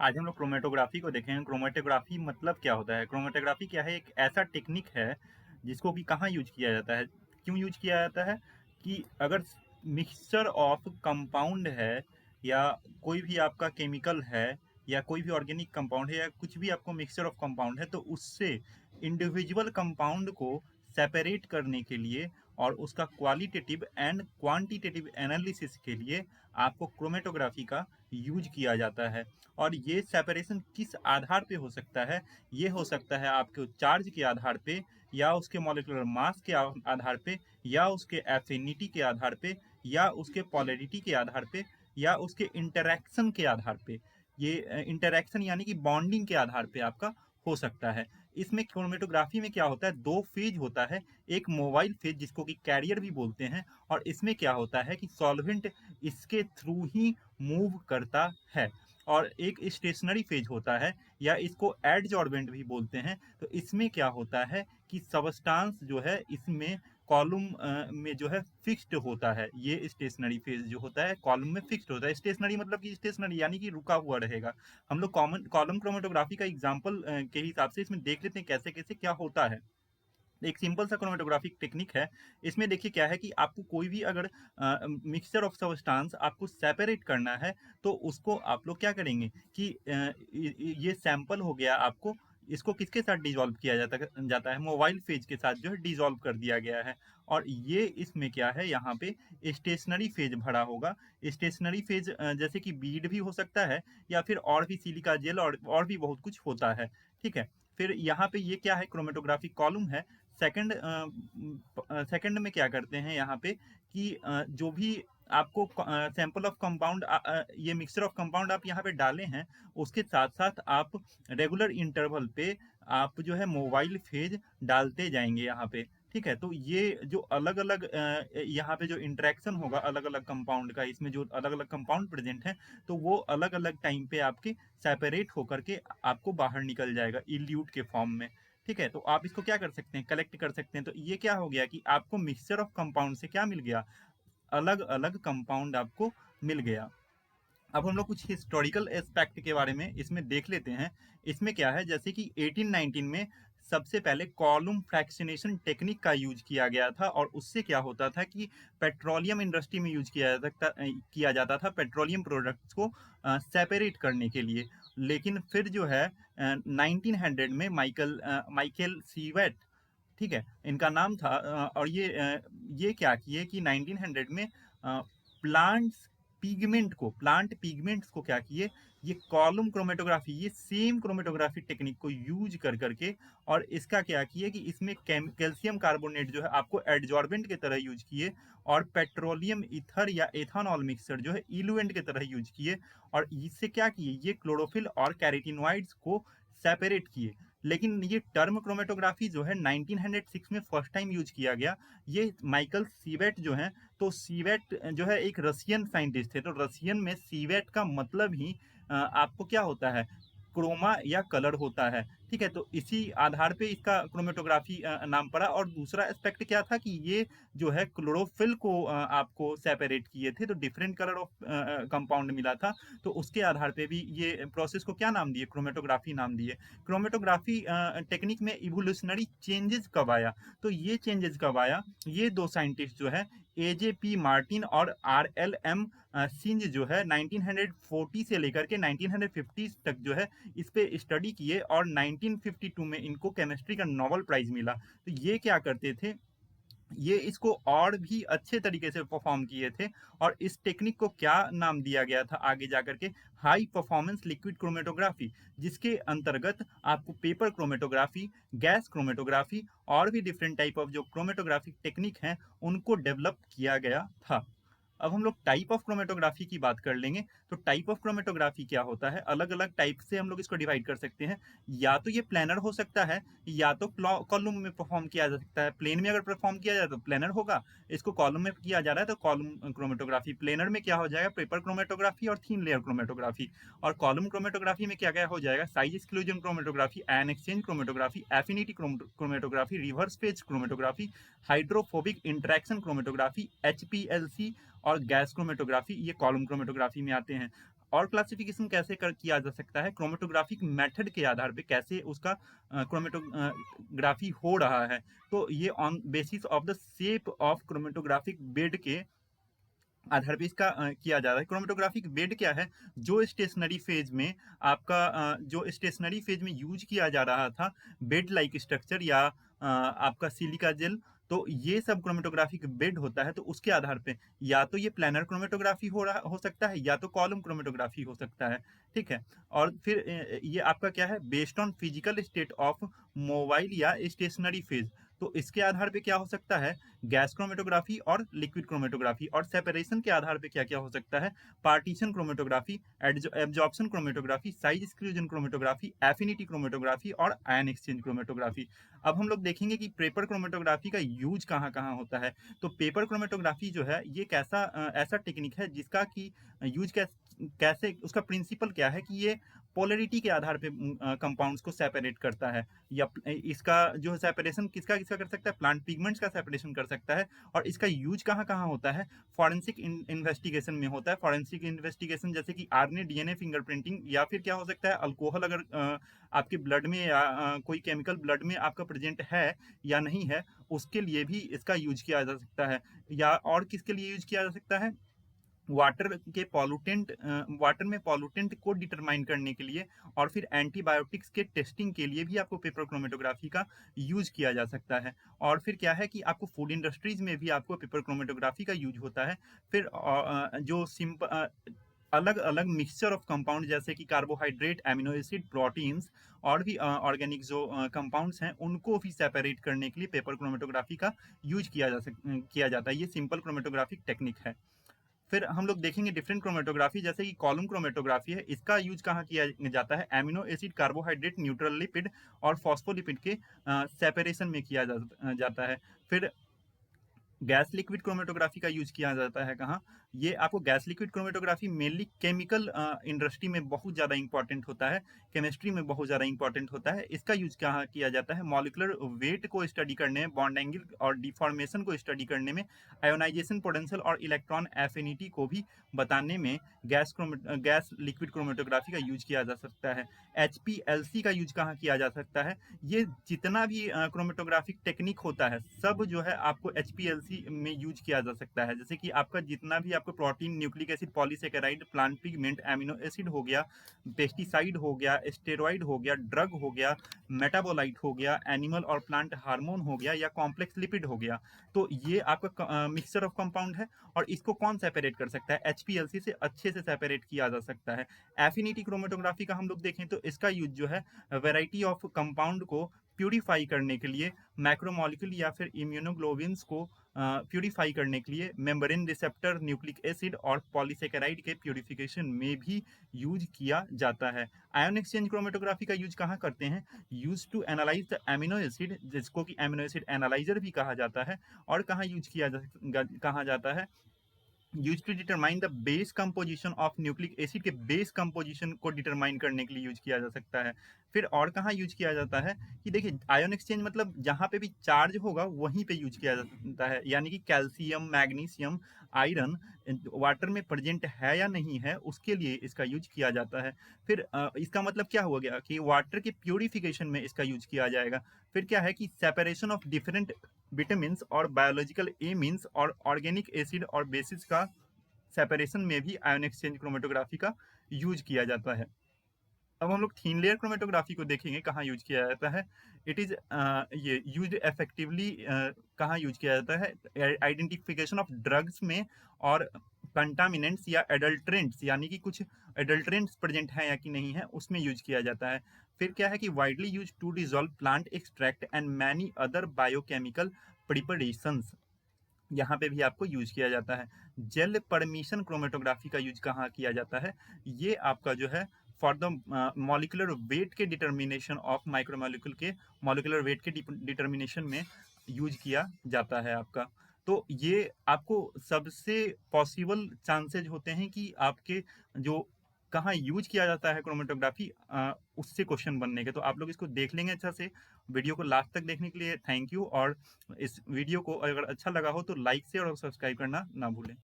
आज हम लोग क्रोमेटोग्राफी को देखेंगे। क्रोमेटोग्राफी मतलब क्या होता है? क्रोमेटोग्राफी क्या है? एक ऐसा टेक्निक है जिसको कि कहाँ यूज किया जाता है, क्यों यूज किया जाता है कि अगर मिक्सचर ऑफ कंपाउंड है या कोई भी आपका केमिकल है या कोई भी ऑर्गेनिक कंपाउंड है या कुछ भी आपको मिक्सचर ऑफ कंपाउंड है, तो उससे इंडिविजुअल कंपाउंड को सेपरेट करने के लिए और उसका क्वालिटेटिव एंड क्वांटिटेटिव एनालिसिस के लिए आपको क्रोमेटोग्राफी का यूज किया जाता है। और ये सेपरेशन किस आधार पे हो सकता है? ये हो सकता है आपके चार्ज के आधार पे, या उसके मॉलिक्यूलर मास के आधार पे, या उसके एफिनिटी के आधार पे, या उसके पोलैरिटी के आधार पे, या उसके इंटरैक्शन के आधार पे। ये इंटरैक्शन यानी कि बॉन्डिंग के आधार पे आपका हो सकता है। इसमें क्रोमेटोग्राफी में क्या होता है, दो फेज होता है। एक मोबाइल फेज जिसको कि कैरियर भी बोलते हैं, और इसमें क्या होता है कि सॉल्वेंट इसके थ्रू ही मूव करता है। और एक स्टेशनरी फेज होता है, या इसको एडजॉर्बेंट भी बोलते हैं। तो इसमें क्या होता है कि सबस्टांस जो है इसमें कॉलम में जो है फिक्स्ड होता है। ये स्टेशनरी फेज जो होता है कॉलम में फिक्स्ड होता है। स्टेशनरी मतलब कि स्टेशनरी यानी कि रुका हुआ रहेगा। हम लोग कॉमन कॉलम क्रोमेटोग्राफी का एग्जांपल के हिसाब से इसमें देख लेते हैं कैसे कैसे क्या होता है। एक सिंपल सा क्रोमेटोग्राफिक टेक्निक है। इसमें देखिए क्या है कि आपको कोई भी अगर मिक्सचर ऑफ सबस्टांस आपको सेपरेट करना है, तो उसको आप लोग क्या करेंगे कि ये सैंपल हो गया आपको, इसको किसके साथ डिसॉल्व किया जाता है, मोबाइल फेज के साथ जो है डिसॉल्व कर दिया गया है। और ये इसमें क्या है, यहाँ पे स्टेशनरी फेज भरा होगा। स्टेशनरी फेज जैसे कि बीड भी हो सकता है, या फिर और भी सिलिका जेल और भी बहुत कुछ होता है। ठीक है। फिर यहाँ पे ये क्या है, क्रोमेटोग्राफिक कॉलम है। सेकंड सेकंड में क्या करते हैं यहाँ पे कि जो भी आपको सैंपल ऑफ कंपाउंड, ये मिक्सचर ऑफ कंपाउंड आप यहाँ पे डाले हैं, उसके साथ साथ आप रेगुलर इंटरवल पे आप जो है मोबाइल फेज डालते जाएंगे यहाँ पे। ठीक है। तो ये जो अलग अलग यहाँ पे जो इंटरेक्शन होगा अलग अलग कंपाउंड का, इसमें जो अलग अलग कंपाउंड प्रेजेंट है, तो वो अलग अलग टाइम पे आपके सेपरेट होकर के आपको बाहर निकल जाएगा इल्यूट के फॉर्म में। ठीक है। तो आप इसको क्या कर सकते हैं, कलेक्ट कर सकते हैं। तो ये क्या हो गया कि आपको मिक्सचर ऑफ कंपाउंड से क्या मिल गया, अलग अलग कंपाउंड आपको मिल गया। अब हम लोग कुछ हिस्टोरिकल एस्पेक्ट के बारे में इसमें देख लेते हैं। इसमें क्या है, जैसे कि 1819 में सबसे पहले कॉलम फ्रैक्शनेशन टेक्निक का यूज किया गया था, और उससे क्या होता था कि पेट्रोलियम इंडस्ट्री में यूज किया जाता था पेट्रोलियम प्रोडक्ट्स को सेपरेट करने के लिए। लेकिन फिर जो है 1900 में माइकल सीवेट, ठीक है, इनका नाम था, और ये क्या किए कि 1900 में प्लांट पिगमेंट्स को क्या किए, ये कॉलम क्रोमेटोग्राफी, ये सेम क्रोमेटोग्राफी टेक्निक को यूज कर करके, और इसका क्या किए कि इसमें कैल्शियम कार्बोनेट जो है आपको एडजॉर्बेंट की तरह यूज किए, और पेट्रोलियम ईथर या एथानॉल मिक्सर जो है इलुएंट की तरह यूज किए। और इससे क्या किए, ये क्लोरोफिल और कैरेटिनॉइड्स को सेपरेट किए। लेकिन ये टर्म क्रोमेटोग्राफी जो है 1906 में फर्स्ट टाइम यूज किया गया। ये माइकल सीवेट जो है, तो सीवेट जो है एक रशियन साइंटिस्ट थे। तो रशियन में सीवेट का मतलब ही आपको क्या होता है, क्रोमा या कलर होता है। ठीक है। तो इसी आधार पे इसका क्रोमेटोग्राफी नाम पड़ा। और दूसरा एस्पेक्ट क्या था कि ये जो है क्लोरोफिल को आपको सेपरेट किए थे, तो डिफरेंट कलर ऑफ कंपाउंड मिला था। तो उसके आधार पे भी ये प्रोसेस को क्या नाम दिए, क्रोमेटोग्राफी नाम दिए। क्रोमेटोग्राफी टेक्निक में इवोल्यूशनरी चेंजेस कब आया, तो ये चेंजेस कब आया, ये दो साइंटिस्ट जो है AJP मार्टिन और RLM सिंज जो है 1940 से लेकर के 1950 तक जो है इस पे स्टडी किए, और 1952 में इनको केमिस्ट्री का नोबेल प्राइज मिला। तो ये क्या करते थे, ये इसको और भी अच्छे तरीके से परफॉर्म किए थे। और इस टेक्निक को क्या नाम दिया गया था आगे जाकर के, हाई परफॉर्मेंस लिक्विड क्रोमेटोग्राफी, जिसके अंतर्गत आपको पेपर क्रोमेटोग्राफी, गैस क्रोमेटोग्राफी और भी डिफरेंट टाइप ऑफ जो क्रोमेटोग्राफिक टेक्निक हैं उनको डेवलप किया गया था। अब हम लोग टाइप ऑफ क्रोमेटोग्राफी की बात कर लेंगे। तो टाइप ऑफ क्रोमेटोग्राफी क्या होता है, अलग अलग टाइप से हम लोग इसको डिवाइड कर सकते हैं। या तो ये प्लेनर हो सकता है, या तो कॉलम में परफॉर्म किया जा सकता है। प्लेन में अगर परफॉर्म किया जाए तो प्लेनर होगा, इसको कॉलम में किया जा रहा है तो कॉलम क्रोमेटोग्राफी। प्लेनर में क्या हो जाएगा, पेपर क्रोमेटोग्राफी और थीन लेयर क्रोमेटोग्राफी। और कॉलम क्रोमेटोग्राफी में क्या क्या हो जाएगा, size exclusion chromatography, ion exchange chromatography, affinity chromatography, reverse phase chromatography, hydrophobic interaction chromatography, HPLC और गैस क्रोमेटोग्राफी, ये कॉलम क्रोमेटोग्राफी में आते हैं। और क्लासिफिकेशन कैसे किया जा सकता है, क्रोमेटोग्राफिक मेथड के आधार पे कैसे उसका क्रोमेटोग्राफी हो रहा है। तो ये on basis of the shape of chromatographic bed के आधार पे इसका किया जा रहा है। क्रोमेटोग्राफिक बेड क्या है, जो स्टेशनरी फेज में जो स्टेशनरी फेज में यूज किया जा रहा था बेड लाइक स्ट्रक्चर या आपका सिलिका जेल, तो ये सब क्रोमेटोग्राफिक बेड होता है। तो उसके आधार पे या तो ये प्लानर क्रोमेटोग्राफी हो सकता है या तो कॉलम क्रोमेटोग्राफी हो सकता है। ठीक है। और फिर ये आपका क्या है, based on physical state of mobile या स्टेशनरी फेज। तो इसके आधार पे क्या हो सकता है, गैस क्रोमेटोग्राफी और लिक्विड क्रोमेटोग्राफी। और सेपरेशन के आधार पे क्या क्या हो सकता है, partition chromatography, absorption chromatography, size exclusion chromatography, affinity chromatography और आयन एक्सचेंज क्रोमेटोग्राफी। अब हम लोग देखेंगे कि पेपर क्रोमेटोग्राफी का यूज कहाँ कहाँ होता है। तो पेपर क्रोमेटोग्राफी जो है ये ऐसा टेक्निक है जिसका कि यूज कैसे उसका प्रिंसिपल क्या है कि ये पोलरिटी के आधार पे कंपाउंड्स को सेपरेट करता है। या इसका जो सेपरेशन किसका किसका कर सकता है, प्लांट पिगमेंट्स का सेपरेशन कर सकता है। और इसका यूज कहाँ कहाँ होता है, फॉरेंसिक इन्वेस्टिगेशन में होता है। फॉरेंसिक इन्वेस्टिगेशन जैसे कि आरएनए डीएनए फिंगरप्रिंटिंग, या फिर क्या हो सकता है, अल्कोहल अगर आपके ब्लड में या कोई केमिकल ब्लड में आपका प्रेजेंट है या नहीं है, उसके लिए भी इसका यूज किया जा सकता है। या और किसके लिए यूज किया जा सकता है, वाटर में पॉल्यूटेंट को डिटरमाइन करने के लिए, और फिर एंटीबायोटिक्स के टेस्टिंग के लिए भी आपको पेपर क्रोमेटोग्राफी का यूज किया जा सकता है। और फिर क्या है कि आपको फूड इंडस्ट्रीज में भी आपको पेपर क्रोमेटोग्राफी का यूज होता है। फिर जो सिंपल अलग अलग मिक्सचर ऑफ कंपाउंड जैसे कि कार्बोहाइड्रेट, एमिनो एसिड, प्रोटीन्स और भी ऑर्गेनिक जो कंपाउंड्स हैं उनको भी सेपरेट करने के लिए पेपर क्रोमेटोग्राफी का यूज किया जाता है। ये सिंपल क्रोमेटोग्राफिक टेक्निक है। फिर हम लोग देखेंगे डिफरेंट क्रोमेटोग्राफी, जैसे कि कॉलम क्रोमेटोग्राफी है। इसका यूज कहाँ किया जाता है, amino acid, carbohydrate, neutral lipid और फॉस्फोलिपिड के सेपरेशन में किया जाता है। फिर गैस लिक्विड क्रोमेटोग्राफी का यूज किया जाता है कहाँ, ये आपको gas liquid chromatography mainly chemical industry में बहुत ज़्यादा इंपॉर्टेंट होता है, केमिस्ट्री में बहुत ज़्यादा इंपॉर्टेंट होता है। इसका यूज कहाँ किया जाता है, मॉलिकुलर वेट को स्टडी करने में, बॉन्ड एंगल और डिफॉर्मेशन को स्टडी करने में, आयोनाइजेशन पोटेंशियल और इलेक्ट्रॉन एफिनिटी को भी बताने में गैस लिक्विड क्रोमेटोग्राफी का यूज किया जा सकता है। HPLC का यूज कहाँ किया जा सकता है, ये जितना भी क्रोमेटोग्राफिक टेक्निक होता है सब जो है आपको HPLC में यूज किया जा सकता है। जैसे कि आपका जितना भी आपको protein, nucleic acid, polysaccharide, plant pigment, amino acid हो गया, पेस्टिसाइड हो गया, स्टेरॉइड हो गया, ड्रग हो गया, मेटाबोलाइट हो गया, एनिमल और प्लांट हार्मोन हो गया, या कॉम्प्लेक्स लिपिड हो गया, तो ये आपका मिक्सचर ऑफ कंपाउंड है। और इसको कौन सेपरेट कर सकता है, HPLC से अच्छे से सेपरेट किया जा सकता है। एफिनिटी क्रोमेटोग्राफी का हम लोग देखें तो इसका यूज जो है वैरायटी ऑफ कंपाउंड को प्यूरिफाई करने के लिए, मैक्रोमोलिक्यूल या फिर इम्यूनोग्लोबिन्स को प्यूरिफाई करने के लिए, मेम्ब्रेन रिसेप्टर, न्यूक्लिक एसिड और पॉलीसेकेराइड के प्यूरिफिकेशन में भी यूज किया जाता है। आयन एक्सचेंज क्रोमेटोग्राफी का यूज कहाँ करते हैं, use to analyse the amino acid, जिसको कि एमिनो एसिड एनालाइजर भी कहा जाता है। और कहाँ यूज कहा जाता है, use to determine the base composition of nucleic acid के बेस कंपोजिशन को डिटरमाइन करने के लिए यूज किया जा सकता है। फिर और कहाँ यूज किया जाता है कि देखिए, आयन एक्सचेंज मतलब जहाँ पे भी चार्ज होगा वहीं पे यूज किया जाता है, यानी कि कैल्शियम, मैग्नीशियम, आयरन वाटर में प्रेजेंट है या नहीं है उसके लिए इसका यूज किया जाता है। फिर इसका मतलब क्या हो गया कि वाटर के प्यूरिफिकेशन में इसका यूज किया जाएगा। फिर क्या है कि सेपरेशन ऑफ डिफरेंट विटामिन्स और बायोलॉजिकल एमीन्स और ऑर्गेनिक एसिड और बेसिस का सेपरेशन में भी आयन एक्सचेंज क्रोमेटोग्राफी का यूज किया जाता है। अब हम लोग थीन लेयर क्रोमेटोग्राफी को देखेंगे कहाँ यूज किया जाता है। इट इज ये यूज इफेक्टिवली कहाँ यूज किया जाता है, आइडेंटिफिकेशन ऑफ ड्रग्स में और कंटामिनेंट्स या एडल्ट्रेंट्स, यानी कि कुछ एडल्ट्रेंट्स प्रेजेंट हैं या कि नहीं है उसमें यूज किया जाता है। फिर क्या है कि widely use to dissolve plant extract and many other biochemical preparations, यहाँ पे भी आपको यूज किया जाता है। जेल परमिशन क्रोमेटोग्राफी का यूज कहाँ किया जाता है, ये आपका जो है फॉर द मॉलिकुलर वेट के डिटर्मिनेशन ऑफ माइक्रोमोलिक्यूल के मॉलिकुलर वेट के डिटर्मिनेशन में यूज किया जाता है आपका। तो ये आपको सबसे पॉसिबल चांसेज होते हैं कि आपके जो कहाँ यूज किया जाता है क्रोमेटोग्राफी, उससे क्वेश्चन बनने के। तो आप लोग इसको देख लेंगे अच्छा से। वीडियो को लास्ट तक देखने के लिए थैंक यू। और इस वीडियो को अगर अच्छा लगा हो तो लाइक से और सब्सक्राइब करना ना भूलें।